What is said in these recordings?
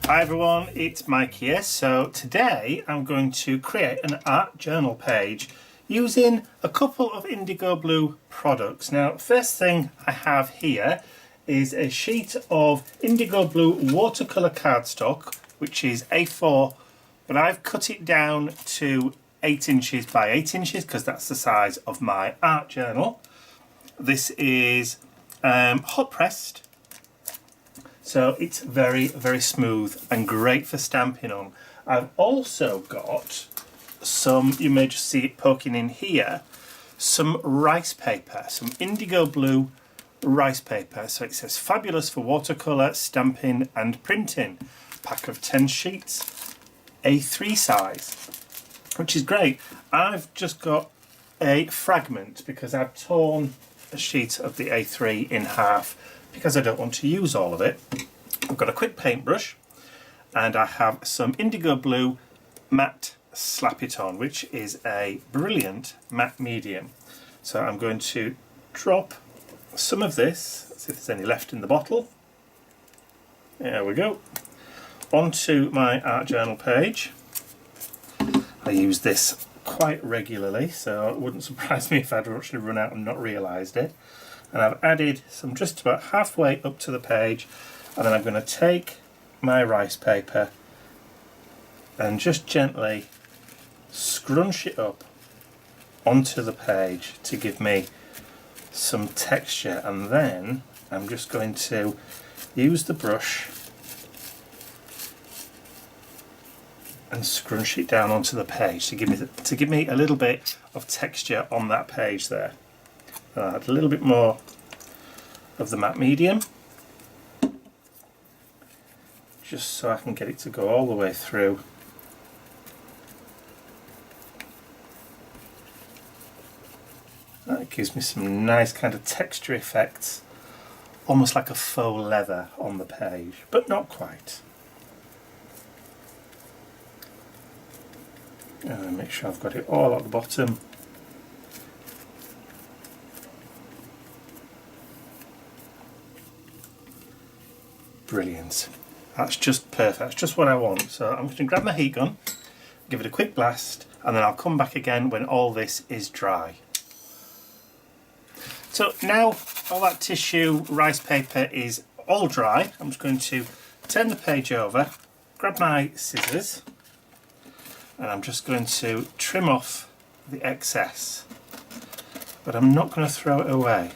Hi everyone, it's Mike here. So today I'm going to create an art journal page using a couple of indigo blue products. Now, first thing I have here is a sheet of indigo blue watercolour cardstock, which is A4, but I've cut it down to 8 inches by 8 inches because that's the size of my art journal. This is hot pressed. So it's very, very smooth and great for stamping on. I've also got some, you may just see it poking in here, some rice paper, some indigo blue rice paper. So it says fabulous for watercolour, stamping and printing. Pack of 10 sheets, A3 size, which is great. I've just got a fragment because I've torn a sheet of the A3 in half because I don't want to use all of it. I've got a quick paintbrush and I have some indigo blue matte Slap It On, which is a brilliant matte medium. So I'm going to drop some of this, let's see if there's any left in the bottle. There we go. Onto my art journal page. I use this quite regularly, so it wouldn't surprise me if I'd actually run out and not realised it. And I've added some just about halfway up to the page, and then I'm going to take my rice paper and just gently scrunch it up onto the page to give me some texture, and then I'm just going to use the brush and scrunch it down onto the page to give me a little bit of texture on that page there. I'll add a little bit more of the matte medium just so I can get it to go all the way through. That gives me some nice kind of texture effects, almost like a faux leather on the page, but not quite. And make sure I've got it all at the bottom. Brilliant. That's just perfect. That's just what I want. So I'm going to grab my heat gun, give it a quick blast, and then I'll come back again when all this is dry. So now all that tissue rice paper is all dry. I'm just going to turn the page over, grab my scissors, and I'm just going to trim off the excess. But I'm not going to throw it away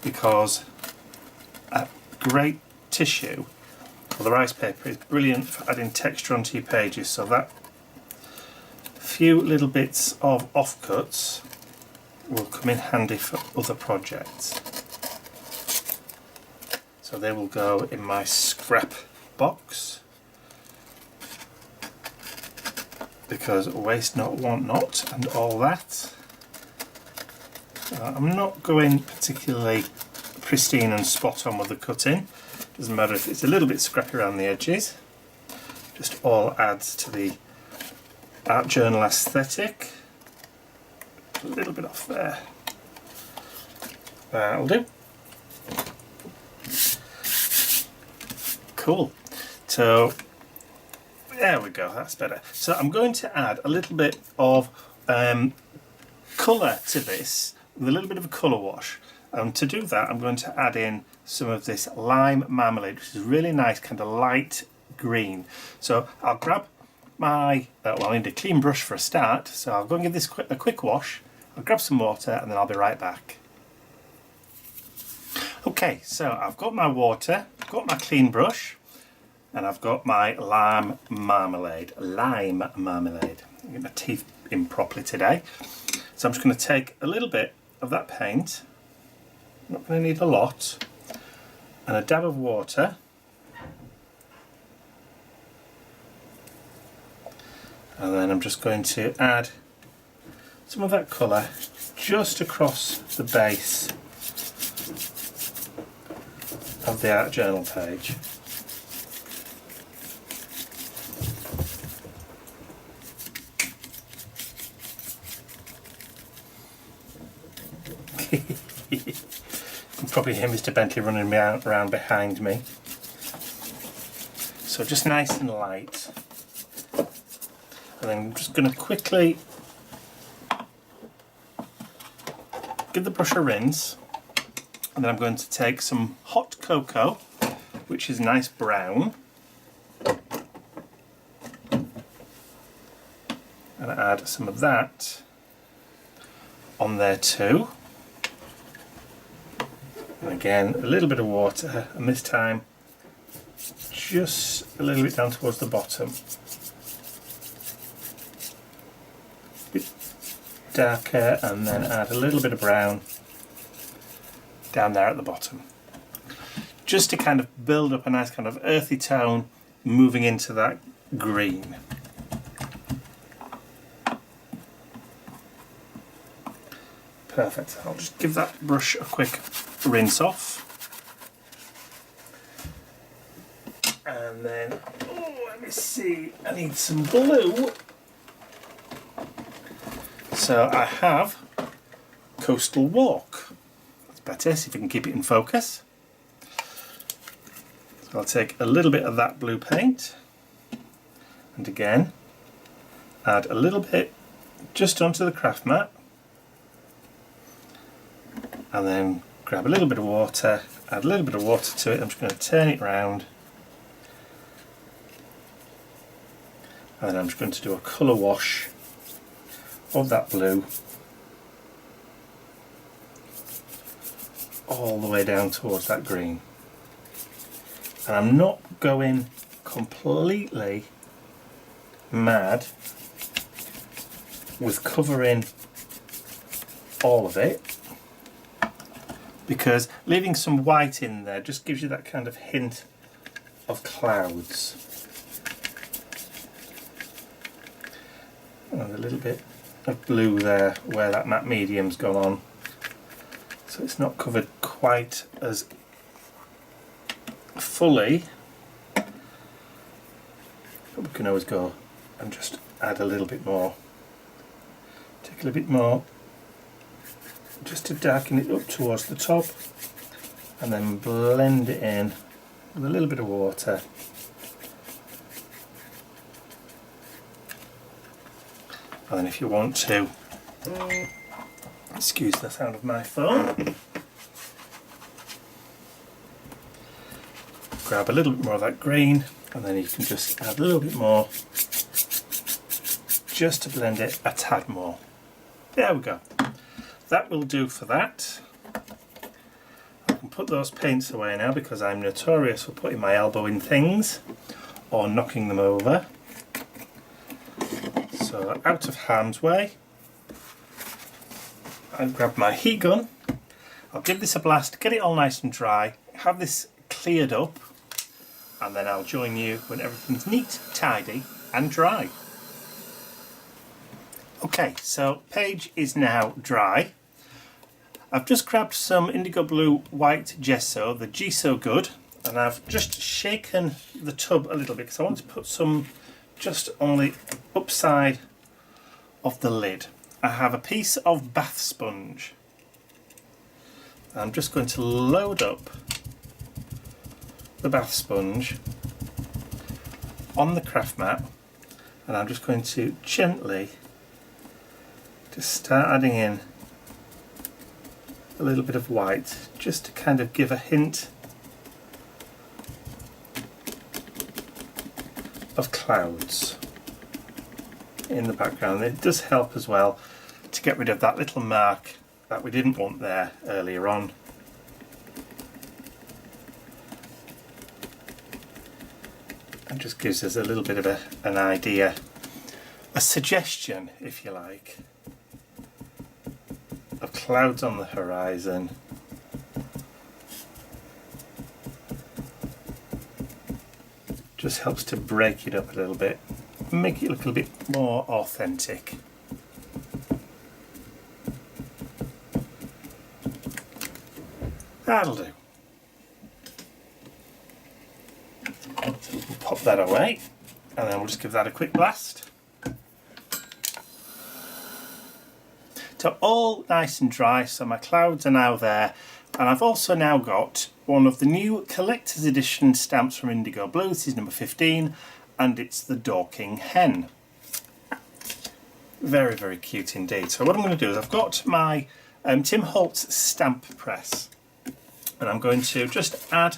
because a great tissue or the rice paper is brilliant for adding texture onto your pages, so that few little bits of offcuts will come in handy for other projects. So they will go in my scrap box because waste not, want not, and all that. I'm not going particularly pristine and spot on with the cutting. Doesn't matter if it's a little bit scrappy around the edges, just all adds to the art journal aesthetic. A little bit off there. That'll do. Cool. So there we go, that's better. So I'm going to add a little bit of colour to this with a little bit of a colour wash. To do that, I'm going to add in some of this lime marmalade, which is really nice, kind of light green. So I'll grab my, well, I need a clean brush for a start, so I'll go and give this a quick wash. I'll grab some water and then I'll be right back. Okay, so I've got my water, I've got my clean brush, and I've got my lime marmalade. Lime marmalade. I'll get my teeth in properly today. So I'm just going to take a little bit of that paint, I'm not going to need a lot, and a dab of water. And then I'm just going to add some of that colour just across the base of the art journal page. You can probably hear Mr. Bentley running around behind me. So just nice and light. And then I'm just going to quickly give the brush a rinse, and then I'm going to take some hot cocoa, which is nice brown, and add some of that on there too. And again, a little bit of water, and this time just a little bit down towards the bottom. A bit darker, and then add a little bit of brown down there at the bottom. Just to kind of build up a nice kind of earthy tone moving into that green. Perfect. I'll just give that brush a quick rinse off. And then, let me see, I need some blue. So I have Coastal Walk. That's better, see if we can keep it in focus. So I'll take a little bit of that blue paint, and again, add a little bit just onto the craft mat. And then grab a little bit of water, add a little bit of water to it. I'm just going to turn it round, and then I'm just going to do a colour wash of that blue all the way down towards that green. And I'm not going completely mad with covering all of it, because leaving some white in there just gives you that kind of hint of clouds. And a little bit of blue there where that matte medium's gone on, so it's not covered quite as fully, but we can always go and just add a little bit more. Take a little bit more just to darken it up towards the top, and then blend it in with a little bit of water. And then if you want to, excuse the sound of my phone, grab a little bit more of that green, and then you can just add a little bit more just to blend it a tad more. There we go. That will do for that. I can put those paints away now because I'm notorious for putting my elbow in things or knocking them over. So out of harm's way, I'll grab my heat gun, I'll give this a blast, get it all nice and dry, have this cleared up, and then I'll join you when everything's neat, tidy and dry. Okay, so page is now dry. I've just grabbed some indigo blue white gesso, the Gesso Good, and I've just shaken the tub a little bit because I want to put some just on the upside of the lid. I have a piece of bath sponge. I'm just going to load up the bath sponge on the craft mat, and I'm just going to gently just start adding in a little bit of white, just to kind of give a hint of clouds in the background. It does help as well to get rid of that little mark that we didn't want there earlier on. And just gives us a little bit of an idea, a suggestion if you like, of clouds on the horizon. Just helps to break it up a little bit, make it look a bit more authentic. That'll do. So we can pop that away, and then we'll just give that a quick blast. So all nice and dry, so my clouds are now there. And I've also now got one of the new collector's edition stamps from Indigo Blue. This is number 15, and it's the Dorking Hen. Very, very cute indeed. So what I'm going to do is I've got my Tim Holtz stamp press, and I'm going to just add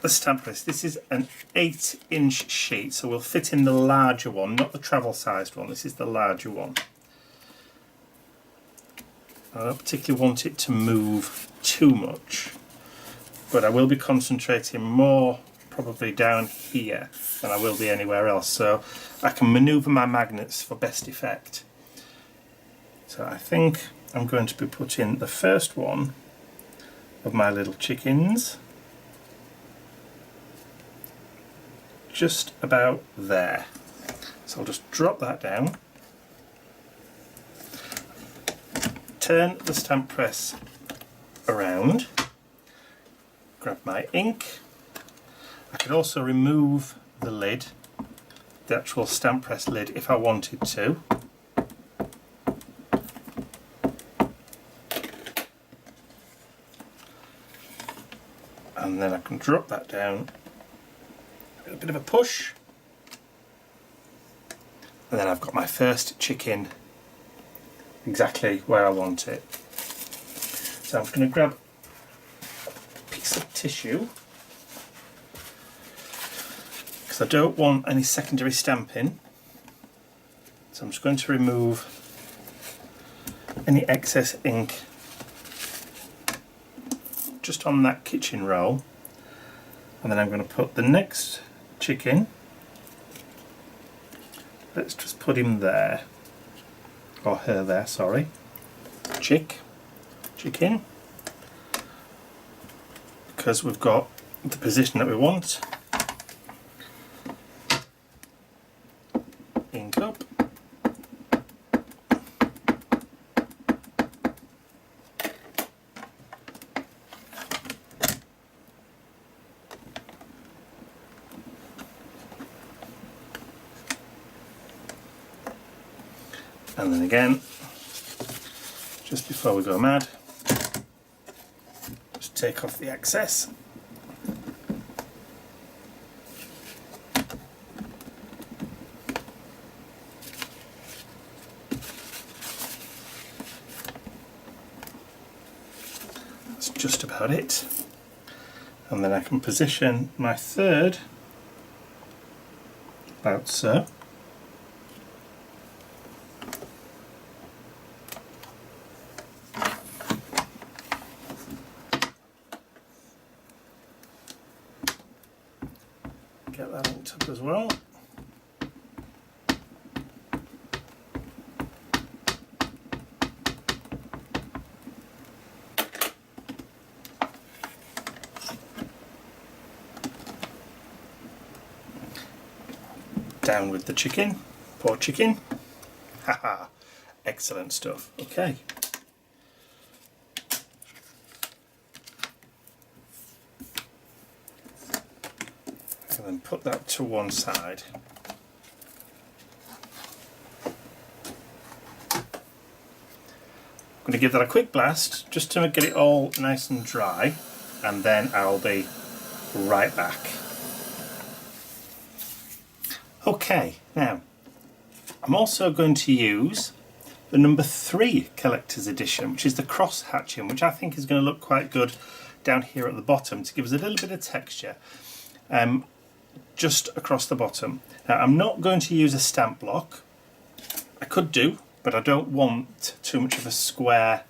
the stamp press. This is an 8-inch sheet, so we'll fit in the larger one, not the travel sized one. This is the larger one. I don't particularly want it to move too much, but I will be concentrating more probably down here than I will be anywhere else, so I can manoeuvre my magnets for best effect. So I think I'm going to be putting the first one of my little chickens just about there. So I'll just drop that down, turn the stamp press around, grab my ink. I could also remove the lid, the actual stamp press lid, if I wanted to. And then I can drop that down, a bit of a push, and then I've got my first chicken exactly where I want it. So I'm just going to grab a piece of tissue, because I don't want any secondary stamping. So I'm just going to remove any excess ink just on that kitchen roll, and then I'm going to put the next chicken. Let's just put him there, or her there, sorry. Chicken, because we've got the position that we want. Ink up. And then again, just before we go mad, just take off the excess. That's just about it. And then I can position my third about so. Get that inked up as well. Down with the chicken, poor chicken. Haha, excellent stuff. Okay. And then put that to one side. I'm going to give that a quick blast just to get it all nice and dry, and then I'll be right back. Okay, now I'm also going to use the number 3 collector's edition, which is the cross hatching, which I think is going to look quite good down here at the bottom to give us a little bit of texture. Just across the bottom. Now I'm not going to use a stamp block. I could do, but I don't want too much of a square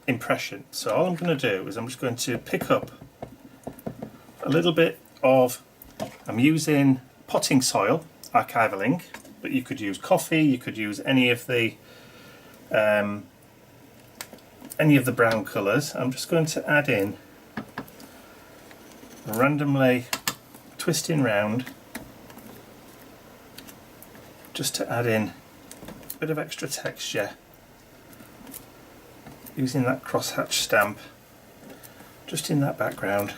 impression. So all I'm going to do is I'm just going to pick up a little bit of, I'm using potting soil, archival ink, but you could use coffee, you could use any of the brown colours. I'm just going to add in, randomly twisting round, just to add in a bit of extra texture, using that crosshatch stamp just in that background.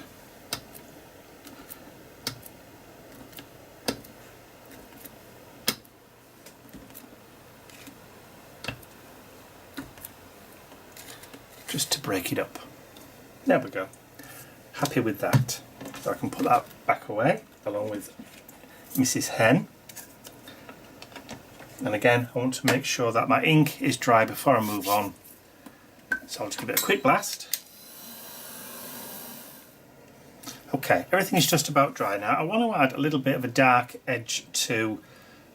break it up. There we go. Happy with that. So I can put that back away along with Mrs. Hen. And again, I want to make sure that my ink is dry before I move on. So I'll just give it a quick blast. Okay, everything is just about dry now. I want to add a little bit of a dark edge to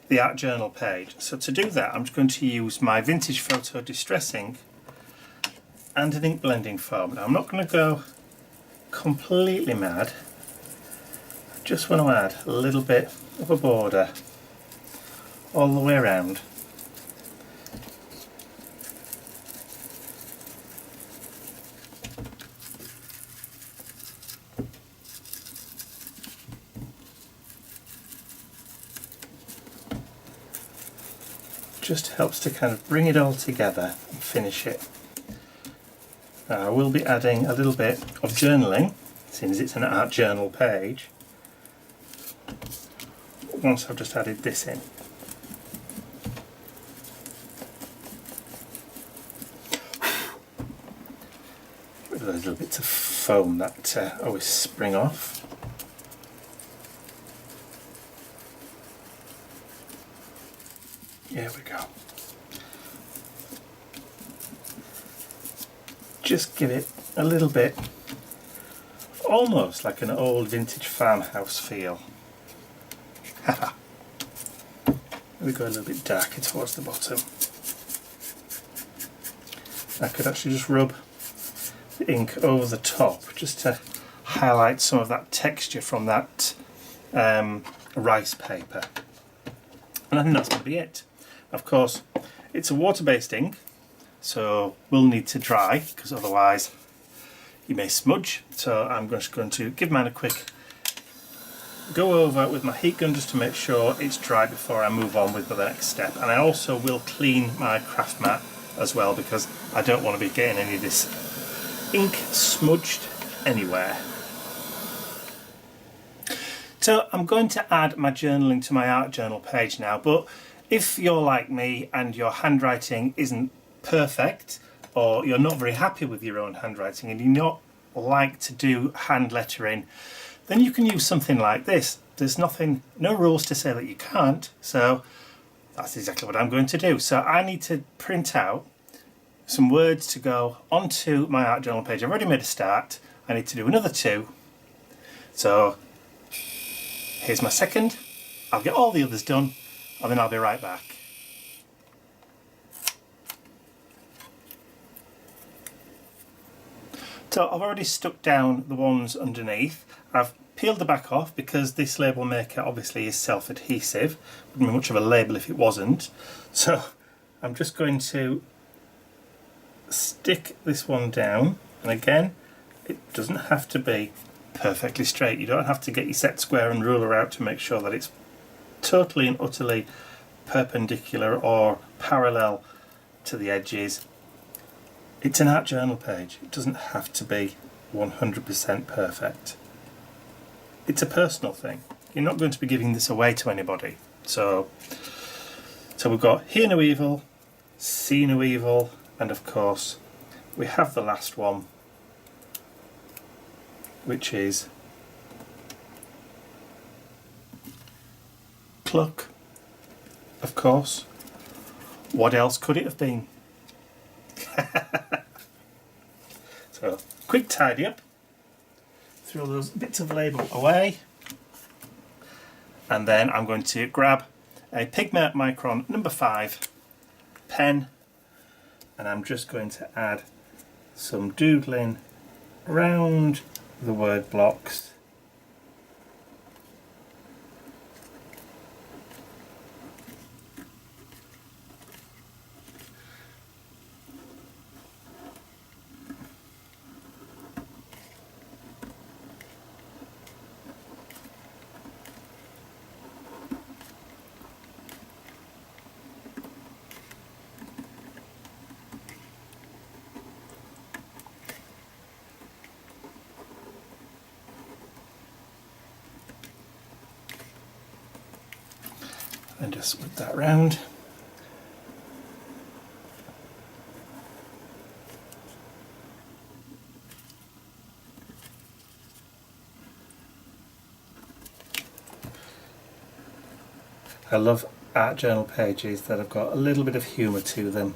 the art journal page. So to do that, I'm just going to use my vintage photo distress ink and an ink blending foam. Now I'm not going to go completely mad. I just want to add a little bit of a border all the way around. Just helps to kind of bring it all together and finish it. Now I will be adding a little bit of journaling, since it's an art journal page, once I've just added this in. With those little bits of foam that always spring off. There we go. Just give it a little bit, almost like an old vintage farmhouse feel. Haha. We go a little bit darker towards the bottom. I could actually just rub the ink over the top just to highlight some of that texture from that rice paper. And I think that's going to be it. Of course, it's a water-based ink, so we'll need to dry, because otherwise you may smudge. So I'm just going to give mine a quick go over with my heat gun just to make sure it's dry before I move on with the next step. And I also will clean my craft mat as well, because I don't want to be getting any of this ink smudged anywhere. So I'm going to add my journaling to my art journal page now, but if you're like me and your handwriting isn't perfect, or you're not very happy with your own handwriting and you not like to do hand lettering, then you can use something like this. There's no rules to say that you can't, so that's exactly what I'm going to do. So I need to print out some words to go onto my art journal page. I've already made a start. I need to do another 2. So here's my second. I'll get all the others done and then I'll be right back. So I've already stuck down the ones underneath. I've peeled the back off because this label maker obviously is self-adhesive. Wouldn't be much of a label if it wasn't. So I'm just going to stick this one down, and again, it doesn't have to be perfectly straight. You don't have to get your set square and ruler out to make sure that it's totally and utterly perpendicular or parallel to the edges. It's an art journal page. It doesn't have to be 100% perfect. It's a personal thing. You're not going to be giving this away to anybody. So we've got hear no evil, see no evil, and of course we have the last one, which is pluck. Of course. What else could it have been? So, quick tidy up. Throw those bits of label away. And then I'm going to grab a Pigment Micron number 5 pen, and I'm just going to add some doodling around the word blocks. And just whip that round. I love art journal pages that have got a little bit of humour to them.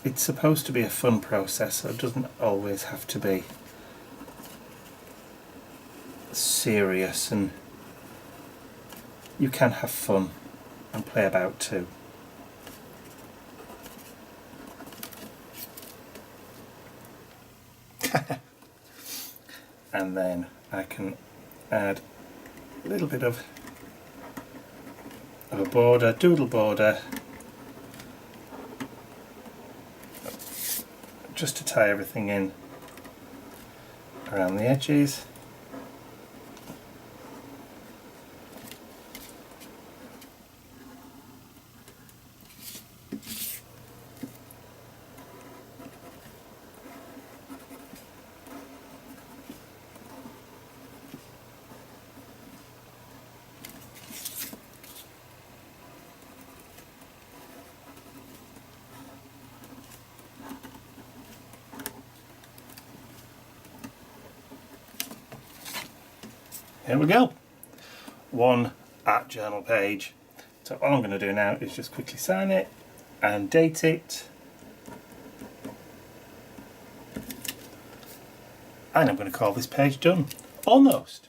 It's supposed to be a fun process, so it doesn't always have to be serious, and you can have fun and play about too. And then I can add a little bit of a border, doodle border, just to tie everything in around the edges. Here we go, one art journal page. So all I'm going to do now is just quickly sign it and date it, and I'm going to call this page done. Almost,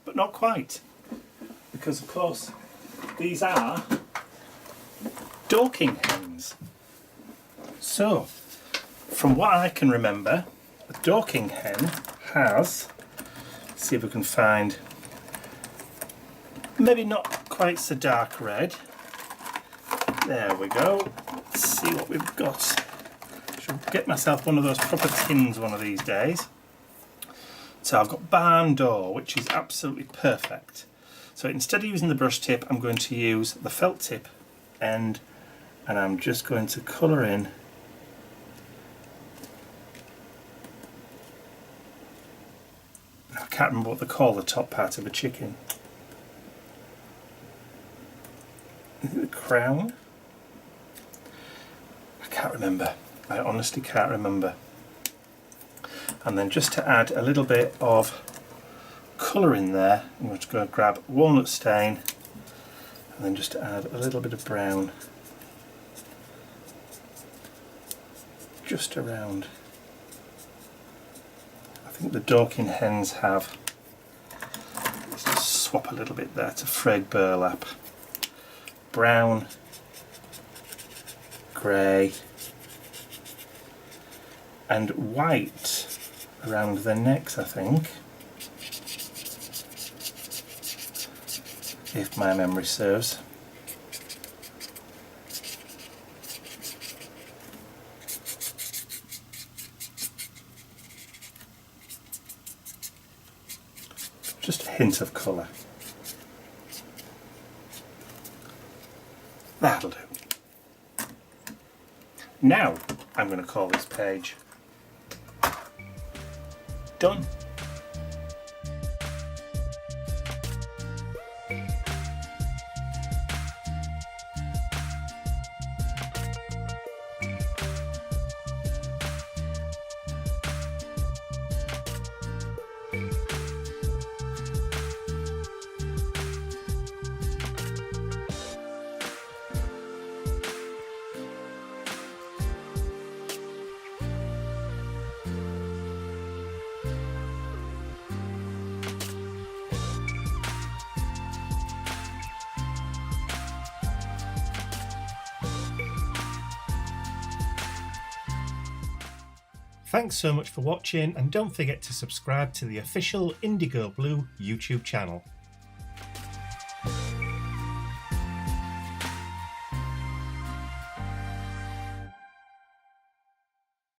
but not quite, because of course these are Dorking hens. So from what I can remember, a Dorking hen has, let's see if we can find, maybe not quite so dark red. There we go. Let's see what we've got. Should get myself one of those proper tins one of these days. So I've got barn door, which is absolutely perfect. So instead of using the brush tip, I'm going to use the felt tip end, and I'm just going to colour in I can't remember what they call the top part of a chicken. Is it the crown? I can't remember. I honestly can't remember. And then just to add a little bit of colour in there, I'm going to go grab walnut stain, and then just to add a little bit of brown just around. I think the Dorking hens have, let's just swap a little bit there to frayed burlap. Brown, grey and white around their necks, I think, if my memory serves. Just a hint of colour. That'll do. Now I'm going to call this page done. Thanks so much for watching, and don't forget to subscribe to the official Indigo Blue YouTube channel.